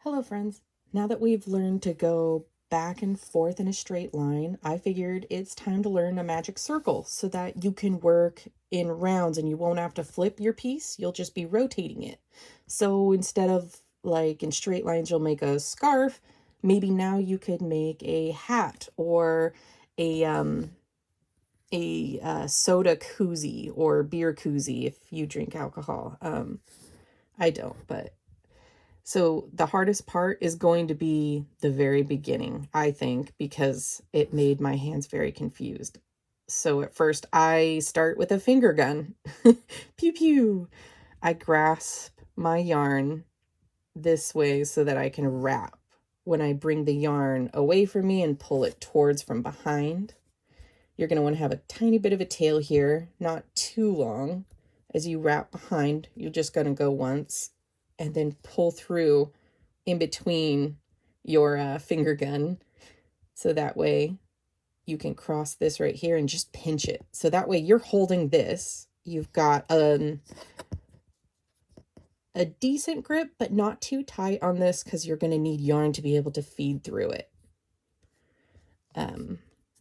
Hello friends. Now that we've learned to go back and forth in a straight line, I figured it's time to learn a magic circle so that you can work in rounds and you won't have to flip your piece. You'll just be rotating it. So instead of like in straight lines, you'll make a scarf. Maybe now you could make a hat or a soda koozie or beer koozie if you drink alcohol. I don't, but so the hardest part is going to be the very beginning, I think, because it made my hands very confused. So at first I start with a finger gun. Pew pew. I grasp my yarn this way so that I can wrap. When I bring the yarn away from me and pull it towards from behind, you're going to want to have a tiny bit of a tail here, not too long. As you wrap behind, you're just going to go once and then pull through in between your finger gun. So that way you can cross this right here and just pinch it. So that way you're holding this. You've got a decent grip, but not too tight on this because you're going to need yarn to be able to feed through it.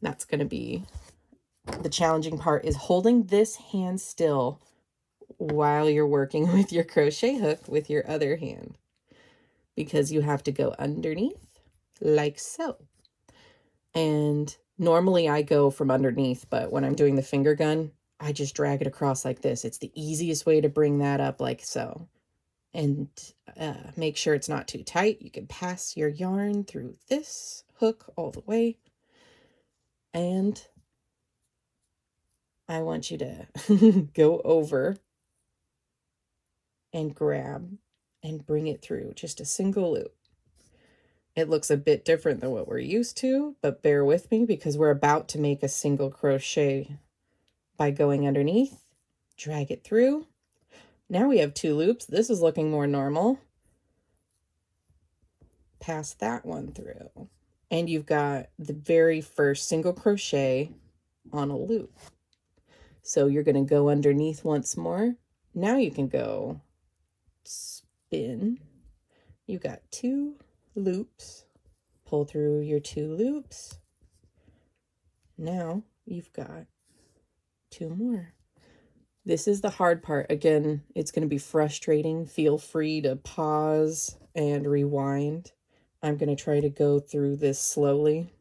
That's going to be the challenging part, is holding this hand still while you're working with your crochet hook with your other hand, because you have to go underneath like so. And normally I go from underneath, but when I'm doing the finger gun, I just drag it across like this. It's the easiest way to bring that up like so. And make sure it's not too tight. You can pass your yarn through this hook all the way. And I want you to go over and grab and bring it through just a single loop. It looks a bit different than what we're used to, but bear with me because we're about to make a single crochet by going underneath, drag it through. Now we have 2 loops. This is looking more normal. Pass that one through. And you've got the very first single crochet on a loop. So you're going to go underneath once more. Now you can go spin. You got 2 loops. Pull through your 2 loops. Now you've got 2 more. This is the hard part. Again, it's going to be frustrating. Feel free to pause and rewind. I'm going to try to go through this slowly.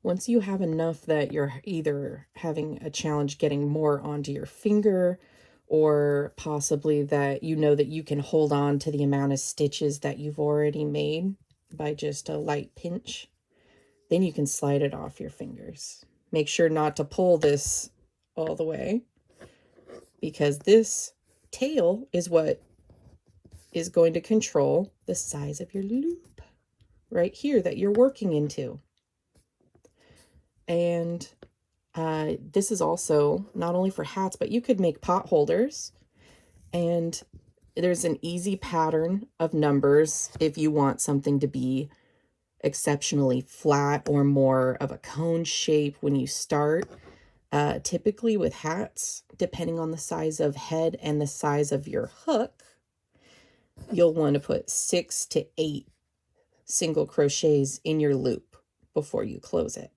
Once you have enough that you're either having a challenge getting more onto your finger, or possibly that you know that you can hold on to the amount of stitches that you've already made by just a light pinch, then you can slide it off your fingers. Make sure not to pull this all the way, because this tail is what is going to control the size of your loop right here that you're working into. And this is also not only for hats, but you could make pot holders. And there's an easy pattern of numbers if you want something to be exceptionally flat or more of a cone shape when you start. Typically with hats, depending on the size of head and the size of your hook, you'll want to put 6 to 8 single crochets in your loop before you close it.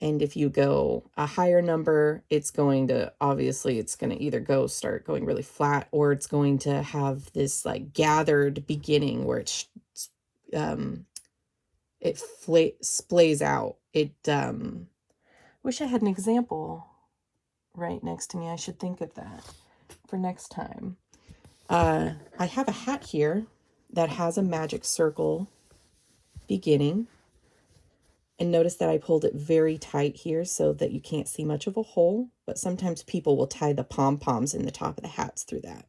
And if you go a higher number, it's going to, obviously, it's going to either start going really flat, or it's going to have this like gathered beginning where it splays out. Wish I had an example right next to me. I should think of that for next time. I have a hat here that has a magic circle beginning. And notice that I pulled it very tight here so that you can't see much of a hole, but sometimes people will tie the pom-poms in the top of the hats through that.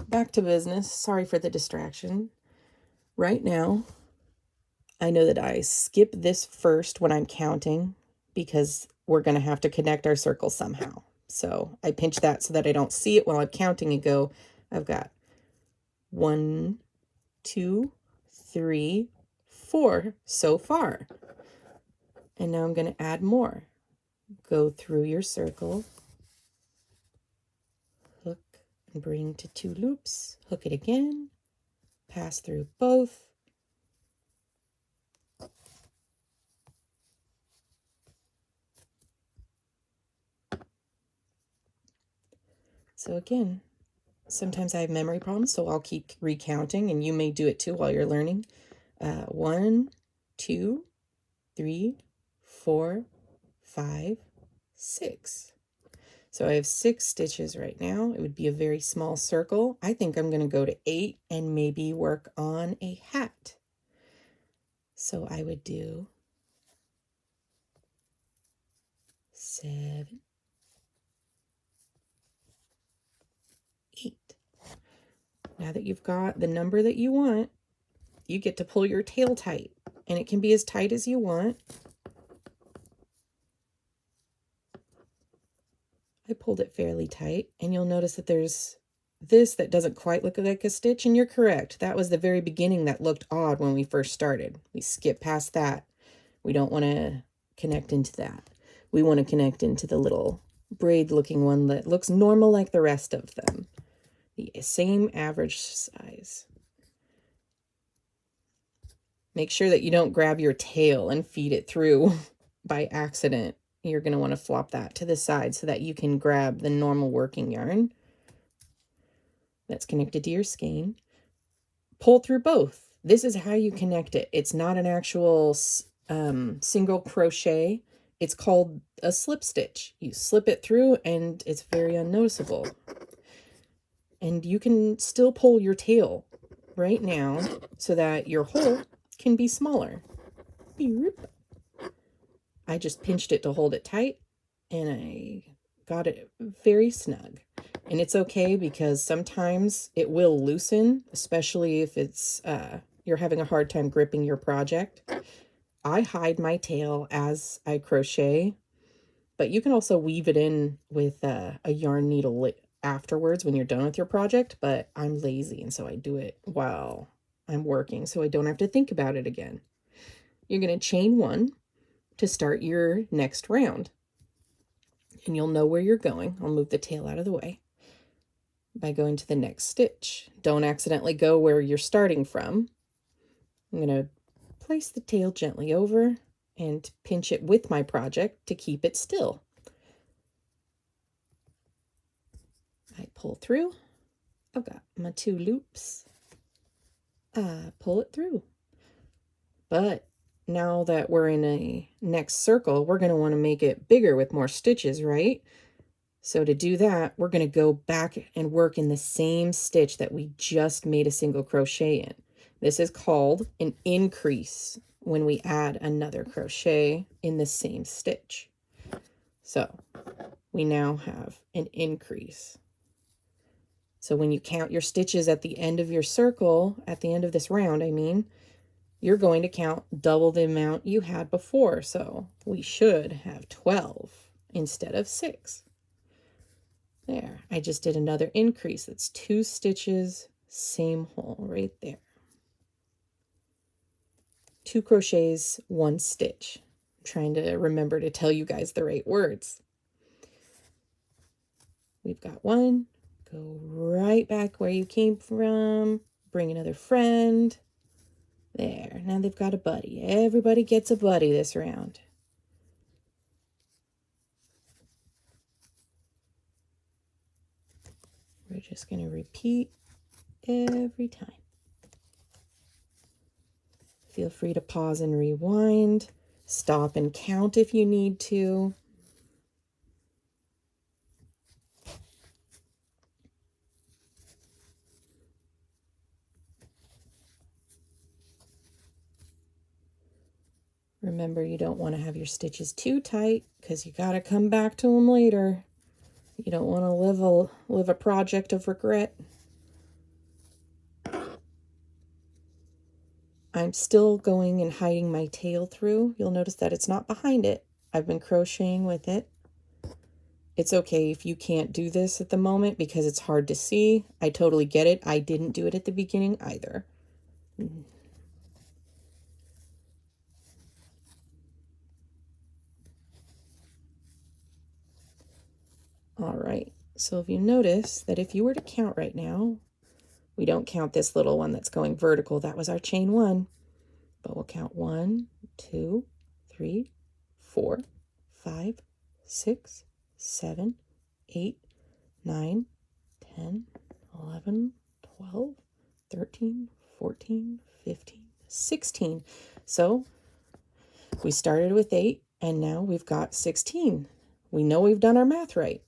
Back to business. Sorry for the distraction. Right now, I know that I skip this first when I'm counting because we're going to have to connect our circles somehow. So I pinch that so that I don't see it while I'm counting and go, I've got 1, 2, 3, 4 so far. And now I'm going to add more. Go through your circle, hook and bring to 2 loops, hook it again, pass through both, so again, sometimes I have memory problems, so I'll keep recounting, and you may do it too while you're learning. 1, 2, 3, 4, 5, 6. So I have 6 stitches right now. It would be a very small circle. I think I'm going to go to 8 and maybe work on a hat. So I would do 7, 8. Now that you've got the number that you want, you get to pull your tail tight, and it can be as tight as you want. I pulled it fairly tight, and you'll notice that there's this that doesn't quite look like a stitch, and you're correct. That was the very beginning that looked odd when we first started. We skip past that. We don't want to connect into that. We want to connect into the little braid looking one that looks normal like the rest of them. The same average size. Make sure that you don't grab your tail and feed it through by accident. You're going to want to flop that to the side so that you can grab the normal working yarn that's connected to your skein. Pull through both. This is how you connect it. It's not an actual single crochet. It's called a slip stitch. You slip it through and it's very unnoticeable. And you can still pull your tail right now so that your hole can be smaller. I just pinched it to hold it tight, and I got it very snug. And it's okay because sometimes it will loosen, especially if it's you're having a hard time gripping your project. I hide my tail as I crochet, but you can also weave it in with a yarn needle afterwards when you're done with your project, but I'm lazy, and so I do it while I'm working so I don't have to think about it again. You're going to chain 1 to start your next round, and you'll know where you're going. I'll move the tail out of the way by going to the next stitch. Don't accidentally go where you're starting from. I'm going to place the tail gently over and pinch it with my project to keep it still. I pull through. I've got my 2 loops. I pull it through. But now that we're in a next circle, we're going to want to make it bigger with more stitches, right? So to do that, we're going to go back and work in the same stitch that we just made a single crochet in. This is called an increase when we add another crochet in the same stitch. So we now have an increase. So when you count your stitches at the end of your circle, at the end of this round, I mean, you're going to count double the amount you had before. So we should have 12 instead of 6. There, I just did another increase. That's 2 stitches, same hole right there. 2 crochets, 1 stitch. I'm trying to remember to tell you guys the right words. We've got 1. Go right back where you came from. Bring another friend. There, now they've got a buddy. Everybody gets a buddy this round. We're just going to repeat every time. Feel free to pause and rewind. Stop and count if you need to. Remember, you don't want to have your stitches too tight because you got to come back to them later. You don't want to live a project of regret. I'm still going and hiding my tail through. You'll notice that it's not behind it. I've been crocheting with it. It's okay if you can't do this at the moment because it's hard to see. I totally get it. I didn't do it at the beginning either. All right, so if you notice that if you were to count right now, we don't count this little one that's going vertical. That was our chain 1. But we'll count 1, 2, 3, 4, 5, 6, 7, 8, 9, 10, 11, 12, 13, 14, 15, 16. So we started with 8 and now we've got 16. We know we've done our math right.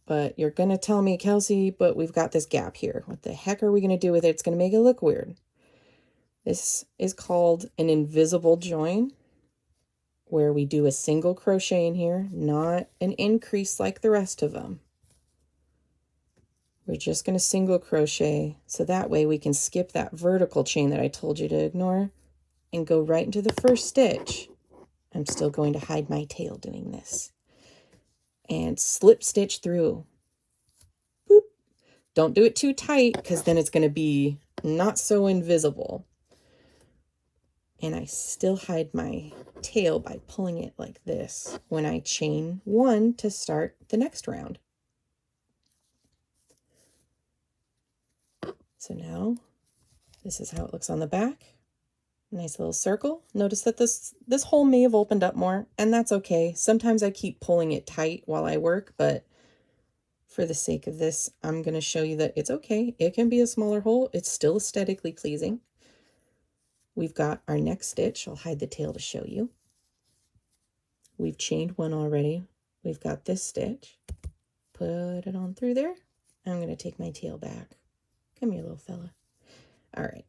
But you're going to tell me, Kelsey, but we've got this gap here. What the heck are we going to do with it? It's going to make it look weird. This is called an invisible join, where we do a single crochet in here, not an increase like the rest of them. We're just going to single crochet, so that way we can skip that vertical chain that I told you to ignore and go right into the first stitch. I'm still going to hide my tail doing this. And slip stitch through. Boop. Don't do it too tight, because then it's going to be not so invisible. And I still hide my tail by pulling it like this when I chain 1 to start the next round. So now this is how it looks on the back. Nice little circle. Notice that this hole may have opened up more, and that's okay. Sometimes I keep pulling it tight while I work, but for the sake of this, I'm going to show you that it's okay. It can be a smaller hole. It's still aesthetically pleasing. We've got our next stitch. I'll hide the tail to show you. We've chained 1 already. We've got this stitch. Put it on through there. I'm going to take my tail back. Come here, little fella. All right.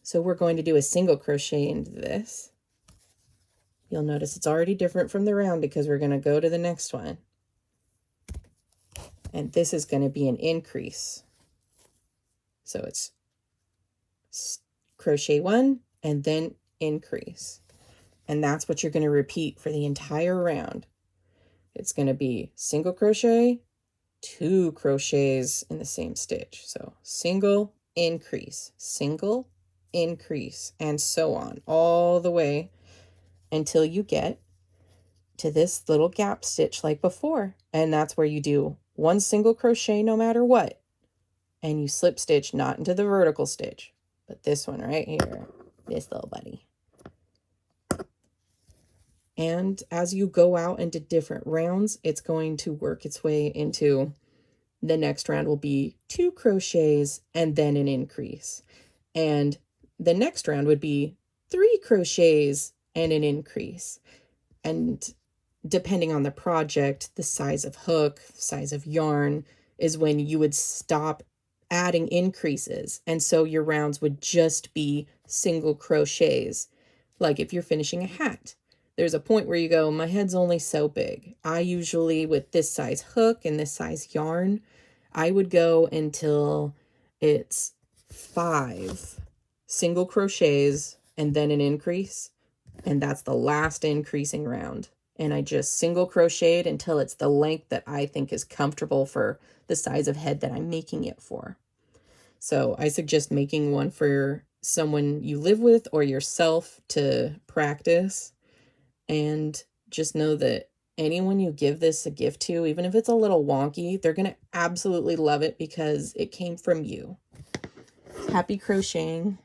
So we're going to do a single crochet into this. You'll notice it's already different from the round because we're going to go to the next one. And this is going to be an increase. So it's crochet 1 and then increase. And that's what you're going to repeat for the entire round. It's going to be single crochet, 2 crochets in the same stitch. So single, increase, single, increase, and so on all the way until you get to this little gap stitch like before. And that's where you do 1 single crochet no matter what. And you slip stitch not into the vertical stitch, but this one right here, this little buddy. And as you go out into different rounds, it's going to work its way into the next round will be 2 crochets and then an increase. And the next round would be 3 crochets and an increase. And depending on the project, the size of hook, size of yarn is when you would stop adding increases. And so your rounds would just be single crochets. Like if you're finishing a hat, there's a point where you go, my head's only so big. I usually, with this size hook and this size yarn, I would go until it's 5 single crochets and then an increase. And that's the last increasing round. And I just single crocheted until it's the length that I think is comfortable for the size of head that I'm making it for. So I suggest making one for someone you live with or yourself to practice. And just know that anyone you give this a gift to, even if it's a little wonky, they're going to absolutely love it because it came from you. Happy crocheting.